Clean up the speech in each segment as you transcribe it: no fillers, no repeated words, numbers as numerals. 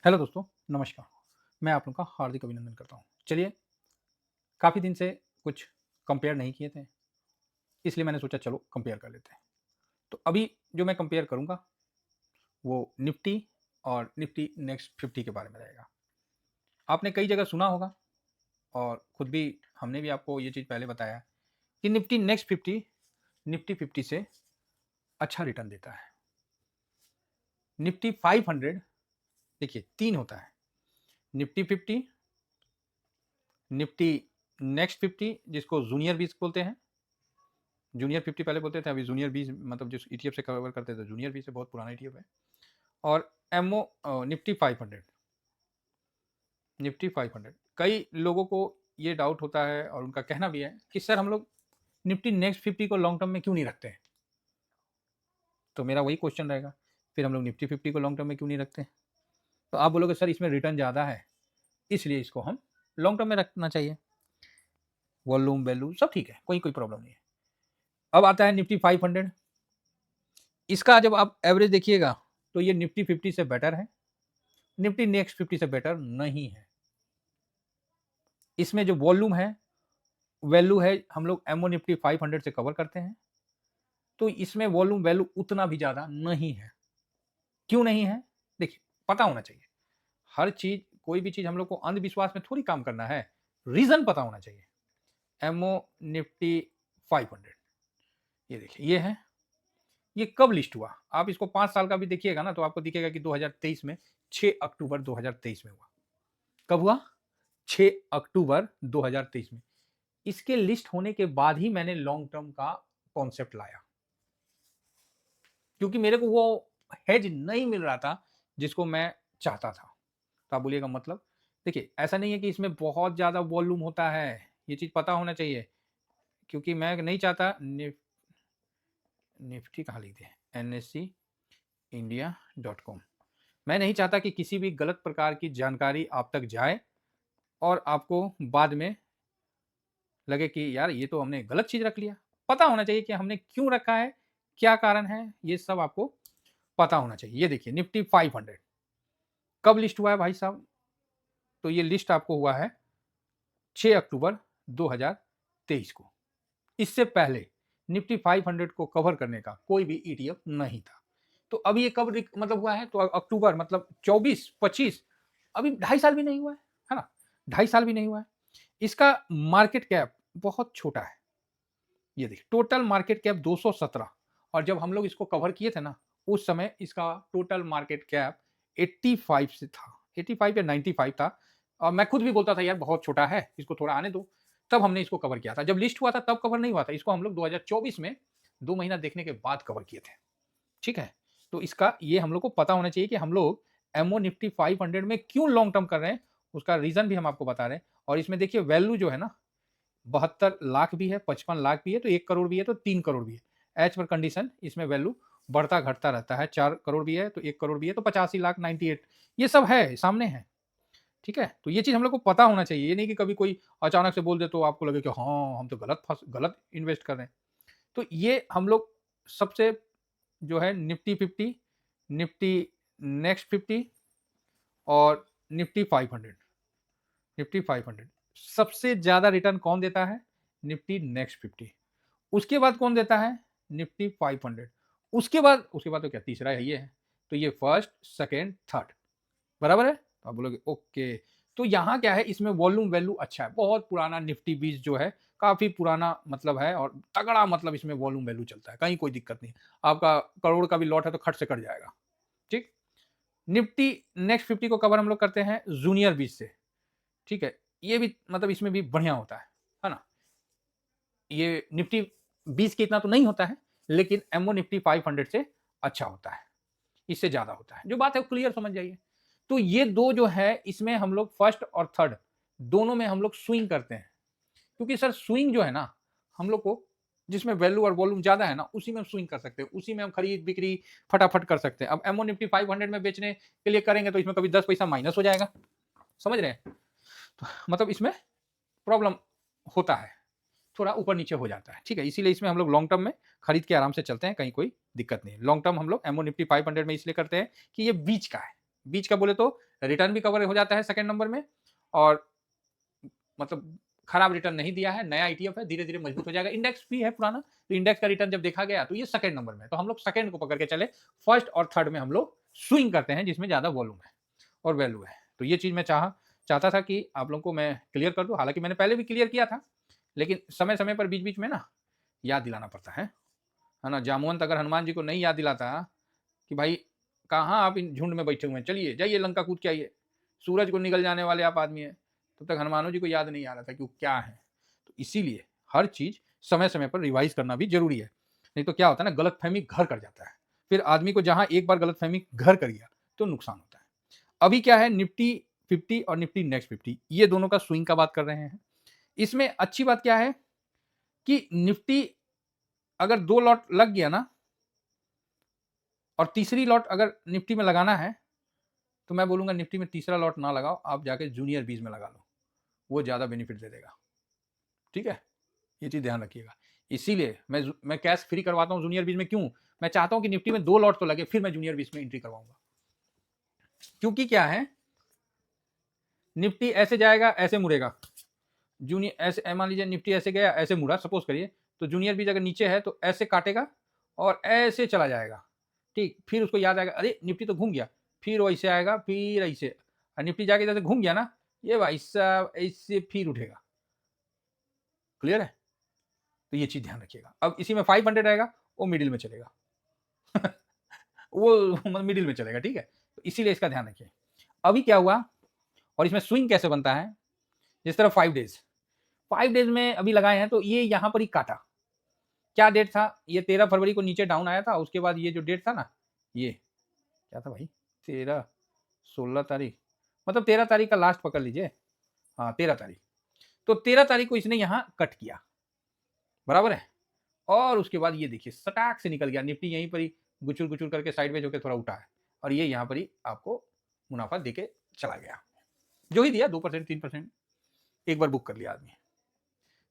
Hello दोस्तों, नमस्कार। मैं आप लोग का हार्दिक अभिनंदन करता हूँ। चलिए, काफ़ी दिन से कुछ कंपेयर नहीं किए थे, इसलिए मैंने सोचा चलो कंपेयर कर लेते हैं। तो अभी जो मैं कंपेयर करूँगा, वो निफ्टी और निफ्टी नेक्स्ट 50 के बारे में रहेगा। आपने कई जगह सुना होगा और खुद भी हमने भी आपको ये चीज़ पहले बताया कि निफ्टी नेक्स्ट 50 निफ्टी 50 से अच्छा रिटर्न देता है। निफ्टी 500 देखिए 3 होता है, निफ्टी 50, निफ्टी नेक्स्ट 50 जिसको जूनियर 20 बोलते हैं। जूनियर 50 पहले बोलते थे, अभी जूनियर 20 मतलब जिस ईटीएफ से कवर करते थे, जूनियर 20 से बहुत पुराना ईटीएफ है। और एमओ निफ्टी 500, निफ्टी 500 कई लोगों को ये डाउट होता है और उनका कहना भी है कि सर हम लोग निफ्टी नेक्स्ट 50 को लॉन्ग टर्म में क्यों नहीं रखते हैं। तो मेरा वही क्वेश्चन रहेगा, फिर हम लोग निफ्टी 50 को लॉन्ग टर्म में क्यों नहीं रखते हैं। तो आप बोलोगे सर इसमें रिटर्न ज़्यादा है, इसलिए इसको हम लॉन्ग टर्म में रखना चाहिए। वॉल्यूम वैल्यू सब ठीक है, कोई कोई प्रॉब्लम नहीं है। अब आता है निफ्टी 500। इसका जब आप एवरेज देखिएगा तो ये निफ्टी 50 से बेटर है, निफ्टी नेक्स्ट 50 से बेटर नहीं है। इसमें जो वॉल्यूम है, वैल्यू है, हम लोग एमओ निफ्टी 500 से कवर करते हैं, तो इसमें वॉल्यूम वैल्यू उतना भी ज्यादा नहीं है। क्यों नहीं है? देखिए, पता होना चाहिए। हर चीज, कोई भी चीज हम लोग को अंधविश्वास में थोड़ी काम करना है, रीजन पता होना चाहिए। एमओ निफ्टी 500, ये देखिए, ये है। ये कब लिस्ट हुआ? आप इसको 5 साल का भी देखिएगा ना, तो आपको दिखेगा कि 2023 में 6 अक्टूबर 2023 में हुआ। कब हुआ? 6 अक्टूबर 2023 में। इसके लिस्ट होने के बाद ही मैंने लॉन्ग टर्म का कॉन्सेप्ट लाया, क्योंकि मेरे को वो हेज नहीं मिल रहा था जिसको मैं चाहता था। तो आप बोलिएगा मतलब? देखिए, ऐसा नहीं है कि इसमें बहुत ज़्यादा वॉल्यूम होता है, ये चीज़ पता होना चाहिए। क्योंकि मैं नहीं चाहता निफ्टी कहाँ लिख दिया, NSE India.com। मैं नहीं चाहता कि किसी भी गलत प्रकार की जानकारी आप तक जाए और आपको बाद में लगे कि यार ये तो हमने गलत चीज़ रख लिया। पता होना चाहिए कि हमने क्यों रखा है, क्या कारण है, ये सब आपको पता होना चाहिए। ये देखिए, निफ्टी 500 कब लिस्ट हुआ है भाई साहब? तो ये लिस्ट आपको हुआ है 6 अक्टूबर 2023 को। इससे पहले निफ्टी 500 को कवर करने का कोई भी ईटीएफ नहीं था। तो अभी ये कब मतलब हुआ है? तो अक्टूबर मतलब 24 25, अभी 2.5 साल भी नहीं हुआ है ना? 2.5 साल भी नहीं हुआ है। इसका मार्केट कैप बहुत छोटा है। ये देखिए, टोटल मार्केट कैप 217, और जब हम लोग इसको कवर किए थे ना, उस समय इसका टोटल मार्केट कैप 85 से था, 85 या 95 था। और मैं खुद भी बोलता था यार बहुत छोटा है, इसको थोड़ा आने दो। तब हमने इसको कवर किया था। जब लिस्ट हुआ था तब कवर नहीं हुआ था, इसको हम लोग 2024 में 2 महीना देखने के बाद कवर किए थे। ठीक है? तो इसका ये हम लोग को पता होना चाहिए कि हम लोग एमओ निफ्टी 500 में क्यों लॉन्ग टर्म कर रहे हैं, उसका रीजन भी हम आपको बता रहे हैं। और इसमें देखिए, वैल्यू जो है ना, 72 लाख भी है, 55 लाख भी है, तो 1 करोड़ भी है, तो 3 करोड़ भी है। एज पर कंडीशन इसमें वैल्यू बढ़ता घटता रहता है। 4 करोड़ भी है तो 1 करोड़ भी है, तो 85 लाख 98, ये सब है, सामने है। ठीक है? तो ये चीज़ हम लोग को पता होना चाहिए। ये नहीं कि कभी कोई अचानक से बोल दे तो आपको लगे कि हाँ, हम तो गलत इन्वेस्ट कर रहे हैं। तो ये हम लोग सबसे जो है निफ्टी 50, निफ्टी नेक्स्ट 50 और निफ्टी 500, निफ्टी 500 सबसे ज़्यादा रिटर्न कौन देता है? Nifty next 50। उसके बाद कौन देता है? निफ्टी 500। उसके बाद तो क्या तीसरा है, ये है। तो ये फर्स्ट, सेकंड, थर्ड, बराबर है? तो आप बोलोगे ओके। तो यहाँ क्या है, इसमें वॉल्यूम वैल्यू अच्छा है। बहुत पुराना निफ्टी 20 जो है, काफ़ी पुराना मतलब है, और तगड़ा मतलब इसमें वॉल्यूम वैल्यू चलता है, कहीं कोई दिक्कत नहीं। आपका करोड़ का भी लॉट है तो खट से कट जाएगा। ठीक? निफ्टी नेक्स्ट 50 को कवर हम लोग करते हैं जूनियर 20 से। ठीक है? ये भी मतलब इसमें भी बढ़िया होता है ना? ये निफ्टी 20 के इतना तो नहीं होता है, लेकिन एमओ निफ्टी 500 से अच्छा होता है, इससे ज़्यादा होता है। जो बात है वो क्लियर समझ जाइए। तो ये 2 जो है, इसमें हम लोग फर्स्ट और थर्ड दोनों में हम लोग स्विंग करते हैं। क्योंकि सर स्विंग जो है ना, हम लोग को जिसमें वैल्यू और वॉल्यूम ज़्यादा है ना, उसी में हम स्विंग कर सकते हैं, उसी में हम खरीद-बिक्री फटाफट कर सकते हैं। अब एमओ निफ्टी 500 में बेचने के लिए करेंगे तो इसमें कभी 10 पैसा माइनस हो जाएगा, समझ रहे हैं? तो मतलब इसमें प्रॉब्लम होता है, थोड़ा ऊपर-नीचे हो जाता है। ठीक है? इसीलिए इसमें हम लोग लॉन्ग टर्म में खरीद के आराम से चलते हैं, कहीं कोई दिक्कत नहीं है। लॉन्ग टर्म हम लोग एमओ निफ्टी 500 में इसलिए करते हैं कि ये बीच का है। बीच का बोले तो रिटर्न भी कवर हो जाता है सेकंड नंबर में, और मतलब खराब रिटर्न नहीं दिया है, नया ईटीएफ है, धीरे धीरे मजबूत हो जाएगा। इंडेक्स भी है पुराना, तो इंडेक्स का रिटर्न जब देखा गया तो ये सेकंड नंबर में, तो हम लोग सेकंड को पकड़ के चले। फर्स्ट और थर्ड में हम लोग स्विंग करते हैं जिसमें ज्यादा वॉल्यूम है और वैल्यू है। तो ये चीज मैं चाहता था कि आप लोगों को मैं क्लियर कर दूं, हालांकि मैंने पहले भी क्लियर किया था, लेकिन समय समय पर बीच बीच में ना याद दिलाना पड़ता है ना। जामुवंत अगर हनुमान जी को नहीं याद दिलाता कि भाई कहाँ आप इन झुंड में बैठे हुए हैं, चलिए जाइए लंका कूद के आइए, सूरज को निकल जाने वाले आप आदमी हैं, तब तक हनुमानों जी को याद नहीं आ रहा था कि वो क्या है। तो इसीलिए हर चीज समय समय पर रिवाइज करना भी जरूरी है, नहीं तो क्या होता है ना, गलतफहमी घर कर जाता है। फिर आदमी को जहां एक बार गलतफहमी घर कर गया तो नुकसान होता है। अभी क्या है, निफ्टी 50 और निफ्टी नेक्स्ट 50 ये दोनों का स्विंग का बात कर रहे हैं। इसमें अच्छी बात क्या है कि निफ्टी अगर 2 लॉट लग गया ना, और तीसरी लॉट अगर निफ्टी में लगाना है, तो मैं बोलूंगा निफ्टी में तीसरा लॉट ना लगाओ, आप जाके जूनियर बीज में लगा लो, वो ज्यादा बेनिफिट दे देगा। ठीक है, ये चीज ध्यान रखिएगा। इसीलिए मैं कैश फ्री करवाता हूँ जूनियर बीज में। क्यों? मैं चाहता हूं कि निफ्टी में 2 लॉट तो लगे, फिर मैं जूनियर बीज में एंट्री करवाऊंगा। क्योंकि क्या है, निफ्टी ऐसे जाएगा ऐसे मुड़ेगा, जूनियर ऐसे, मान लीजिए निफ्टी ऐसे गया ऐसे मुड़ा, सपोज करिए, तो जूनियर बीज अगर नीचे है तो ऐसे काटेगा और ऐसे चला जाएगा। ठीक, फिर उसको याद आएगा अरे निफ्टी तो घूम गया, फिर वो ऐसे आएगा, फिर ऐसे, और निफ्टी जाके जैसे घूम गया ना, ये भाई साहब ऐसे फिर उठेगा। क्लियर है? तो ये चीज ध्यान रखिएगा। अब इसी में 500 आएगा, वो मिडिल में चलेगा वो मिडिल में चलेगा। ठीक है, तो इसीलिए इसका ध्यान रखिए। अभी क्या हुआ, और इसमें स्विंग कैसे बनता है, जिस तरह 5 डेज में अभी लगाए हैं, तो ये यहां पर ही काटा। क्या डेट था, ये 13 फरवरी को नीचे डाउन आया था, उसके बाद ये जो डेट था ना, ये क्या था भाई, 16 मतलब 13 तारीख का लास्ट पकड़ लीजिए, हाँ 13 तारीख, तो 13 तारीख को इसने यहां कट किया, बराबर है। और उसके बाद ये देखिए सटाक से निकल गया, निफ्टी यहीं पर ही गुचुर गुचुर करके साइडवेज होकर थोड़ा उठा है, और ये यहाँ पर ही आपको मुनाफा देके चला गया, जो ही दिया 2% 3%, एक बार बुक कर लिया आदमी।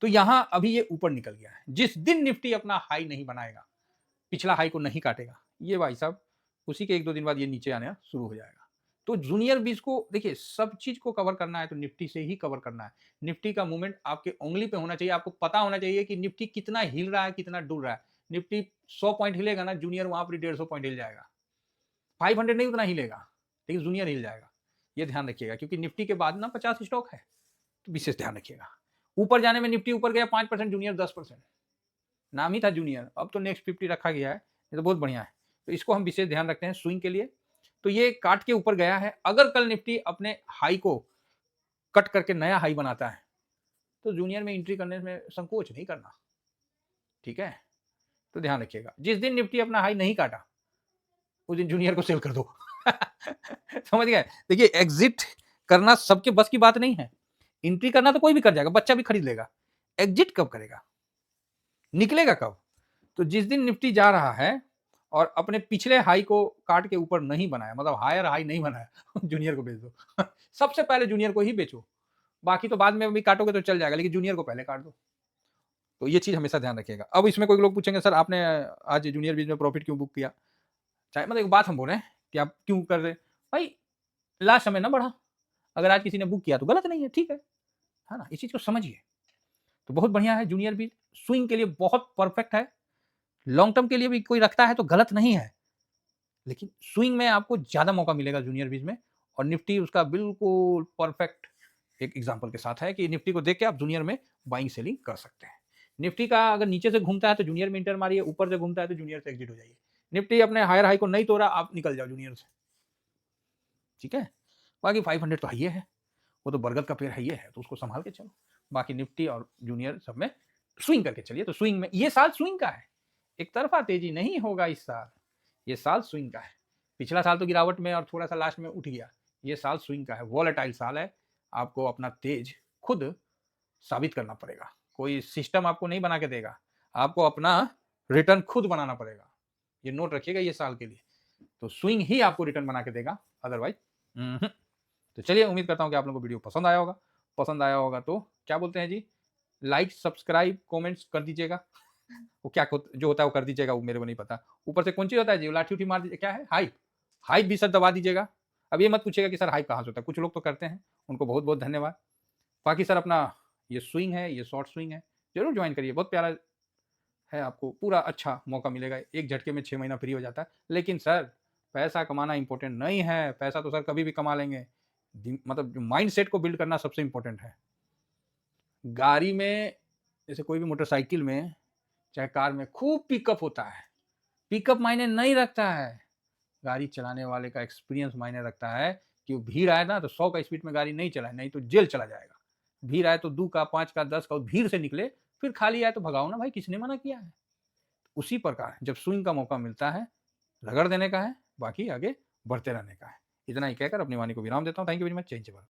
तो यहां अभी ये ऊपर निकल गया है। जिस दिन निफ्टी अपना हाई नहीं बनाएगा, पिछला हाई को नहीं काटेगा, ये भाई साहब उसी के 1-2 दिन बाद ये नीचे आना शुरू हो जाएगा। तो जूनियर बीज को देखिए, सब चीज को कवर करना है तो निफ्टी से ही कवर करना है। निफ्टी का मूवमेंट आपके उंगली पे होना चाहिए, आपको पता होना चाहिए कि निफ्टी कितना हिल रहा है, कितना डुल रहा है। निफ्टी 100 पॉइंट हिलेगा ना, जूनियर वहां पर 150 पॉइंट हिल जाएगा। 500 नहीं उतना हिलेगा, लेकिन जूनियर हिल जाएगा। ये ध्यान रखिएगा, क्योंकि निफ्टी के बाद ना 50 स्टॉक है, तो विशेष ध्यान रखिएगा। ऊपर जाने में निफ्टी ऊपर गया 5%, जूनियर 10%, नाम ही था जूनियर, अब तो नेक्स्ट 50 रखा गया है, ये तो बहुत बढ़िया है। तो इसको हम विशेष ध्यान रखते हैं स्विंग के लिए। तो ये काट के ऊपर गया है, अगर कल निफ्टी अपने हाई को कट करके नया हाई बनाता है, तो जूनियर में एंट्री करने में संकोच नहीं करना। ठीक है, तो ध्यान रखिएगा, जिस दिन निफ्टी अपना हाई नहीं काटा, उस दिन जूनियर को सेल कर दो समझ गए? देखिए, एग्जिट करना सबके बस की बात नहीं है। एंट्री करना तो कोई भी कर जाएगा, बच्चा भी खरीद लेगा, एग्जिट कब करेगा, निकलेगा कब? तो जिस दिन निफ्टी जा रहा है और अपने पिछले हाई को काट के ऊपर नहीं बनाया, मतलब हायर हाई नहीं बनाया जूनियर को बेच दो सबसे पहले जूनियर को ही बेचो, बाकी तो बाद में भी काटोगे तो चल जाएगा, लेकिन जूनियर को पहले काट दो। तो ये चीज हमेशा ध्यान रखिएगा। अब इसमें कोई लोग पूछेंगे सर आपने आज जूनियर बीज में प्रॉफिट क्यों बुक किया, चाहे मतलब एक बात हम बोल रहे हैं कि आप क्यों कर रहे भाई, लास्ट समय ना बढ़ा, अगर आज किसी ने बुक किया तो गलत नहीं है, ठीक है ना, इस चीज को समझिए। तो बहुत बढ़िया है जूनियर बीज, स्विंग के लिए बहुत परफेक्ट है, लॉन्ग टर्म के लिए भी कोई रखता है तो गलत नहीं है, लेकिन स्विंग में आपको ज्यादा मौका मिलेगा जूनियर बीज में, और निफ्टी उसका बिल्कुल परफेक्ट एक एग्जांपल के साथ है कि निफ्टी को देख के आप जूनियर में बाइंग सेलिंग कर सकते हैं। निफ्टी का अगर नीचे से घूमता है तो जूनियर में इंटर मारिए, ऊपर से घूमता है तो जूनियर से एग्जिट हो जाइए। निफ्टी अपने हायर हाई को नहीं तोड़ा, आप निकल जाओ जूनियर से। ठीक है, बाकी 500 तो हाई है, वो तो बरगद का पेड़ है, तो उसको संभाल के चलो। बाकी निफ्टी और जूनियर सब में स्विंग करके चलिए। तो स्विंग में ये साल स्विंग का है, एक तरफा तेजी नहीं होगा इस साल, ये साल स्विंग का है। पिछला साल तो गिरावट में और थोड़ा सा लास्ट में उठ गया, ये साल स्विंग का है, वॉलेटाइल साल है। आपको अपना तेज खुद साबित करना पड़ेगा, कोई सिस्टम आपको नहीं बना के देगा, आपको अपना रिटर्न खुद बनाना पड़ेगा। ये नोट रखिएगा ये साल के लिए, तो स्विंग ही आपको रिटर्न बना के देगा, अदरवाइज तो चलिए, उम्मीद करता हूं कि आप लोगों को वीडियो पसंद आया होगा। पसंद आया होगा तो क्या बोलते हैं जी, लाइक सब्सक्राइब कमेंट्स कर दीजिएगा। वो क्या जो होता है वो कर दीजिएगा, वो मेरे को नहीं पता। ऊपर से कौन चीज होता है जी, लाठी उठी मार दीजिए, क्या है, हाइप, हाइप भी सर दबा दीजिएगा। अब ये मत पूछिएगा कि सर हाइप कहाँ से होता है, कुछ लोग तो करते हैं, उनको बहुत बहुत धन्यवाद। बाकी सर अपना ये स्विंग है, ये शॉर्ट स्विंग है, जरूर ज्वाइन करिए, बहुत प्यारा है, आपको पूरा अच्छा मौका मिलेगा, एक झटके में 6 महीना फ्री हो जाता है। लेकिन सर पैसा कमाना इंपॉर्टेंट नहीं है, पैसा तो सर कभी भी कमा लेंगे, मतलब माइंड सेट को बिल्ड करना सबसे इंपॉर्टेंट है। गाड़ी में जैसे कोई भी मोटरसाइकिल में चाहे कार में खूब पिकअप होता है, पिकअप मायने नहीं रखता है, गाड़ी चलाने वाले का एक्सपीरियंस मायने रखता है। कि वो भीड़ आए ना तो 100 का स्पीड में गाड़ी नहीं चलाए, नहीं तो जेल चला जाएगा। भीड़ आए तो 2 का, 5 का, 10 का, भीड़ से निकले, फिर खाली आए तो भगाओ ना भाई, किसने मना किया है। उसी प्रकार जब स्विंग का मौका मिलता है, रगड़ देने का है, बाकी आगे बढ़ते रहने का है। इतना ही कहकर अपनी वाणी को विराम देता हूँ। Thank you very much. जय हिंद, जय भारत।